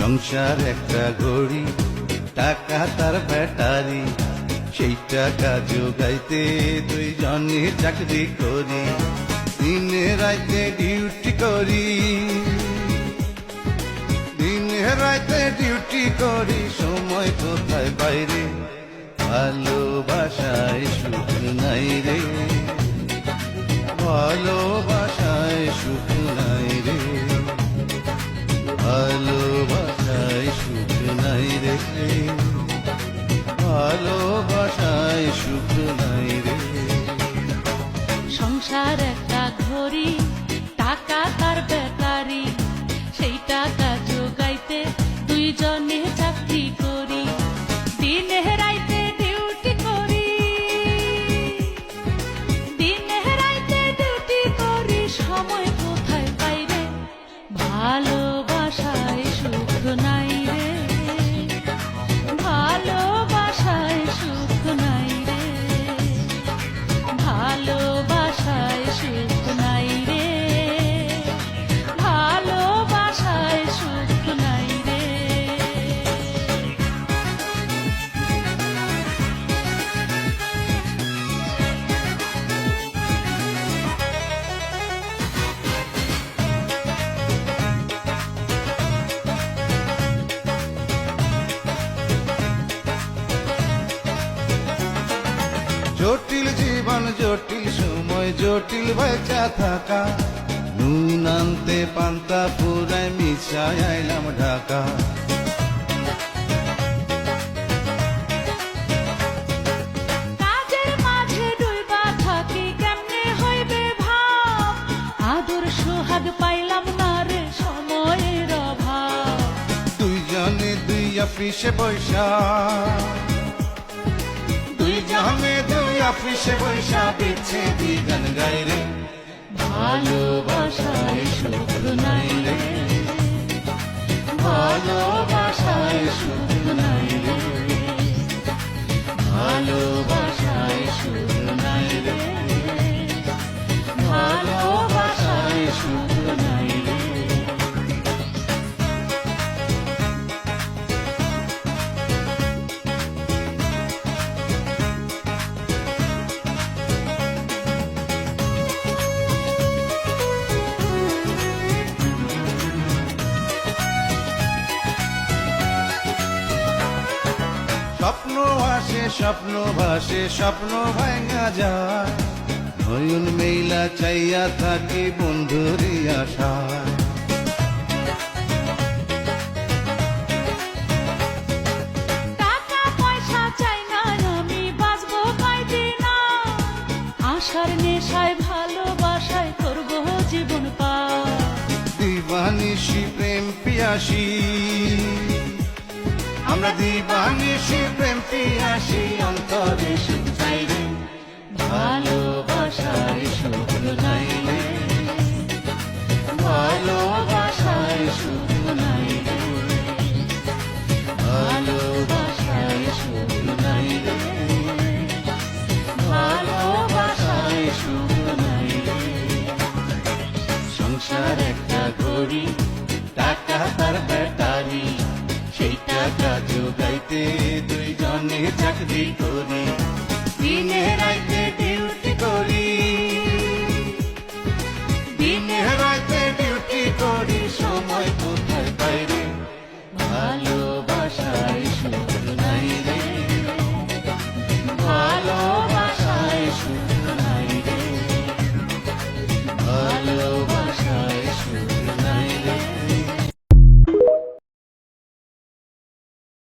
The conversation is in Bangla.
সংসার একটা ঘড়ি, টাকা তার ব্যাটারি, সেই টাকা জোগাইতে দুইজনে চাকরি করি, দিনে রাইতে ডিউটি করি, দিনে রাইতে ডিউটি করি, সময় কোথায় বাইরে, ভালোবাসায় সুখ নাই রে, ভালোবাসায় সুখ নাই রে, ভালোবাসায় সুখ নাই রে, ভালোবাসায় সুখ নাই রে। সংসার একটা ঘড়ি, টাকা তার ব্যাটারি, সেই টাকা জোগাইতে দুইজনে চাকরি করি, দিনে রাইতে ডিউটি করি, দিনে রাইতে ডিউটি করি, সময় কোথায় পাইরে, ভালোবাসায় সুখ নাই রে, ভালোবাসায় সুখ নাই রে, ভালোবাসায় সুখ নাই রে, ভালোবাসায় সুখ নাই রে। জটিল জীবন, জটিল সময়, জটিল বেচা থাকা, নুন আনতে পান্তা পুরায় মিশায় আইলাম ঢাকা। কাজের মাঝে ডুইবা থাকি, কেমনে হইবে ভাব, আদর সোহাগ পাইলাম না রে, সময়ের অভাব। দুইজনে দুই অফিসে বৈশা, দুইজনে দুই অফিসে বৈশা, পিছে দুই গান গাই রে, ভালোবাসায় সুখ নাই রে, ভালোবাসায় সুখ নাই রে, ভালোবাসায় সুখ নাই রে, ভালোবাসায় সুখ নাই রে। স্বপ্ন আসে, স্বপ্ন ভাসে, স্বপ্ন ভাঙা যায়, নয়ন মেইলা চাইয়া থাকি বন্ধুরি আশায়। টাকা পয়সা চাই না আমি, বাঁচবো কয়দিন আর, আশার নেশায় ভালোবাসায় করবো জীবন পার। দিবানিশি প্রেম পিয়াসি, আমরা দিবানিশি প্রেম পিয়াসি, অন্তরে সুখ চাই রে, ভালোবাসায় সুখ নাই রে, ভালোবাসায় সুখ নাই রে, ভালোবাসায় সুখ নাই রে, ভালোবাসায় সুখ নাই রে। সংসার একটা ঘড়ি, টাকা তার ব্যাটারি, সেই টাকা জোগাইতে দুইজনে চাকরি করি,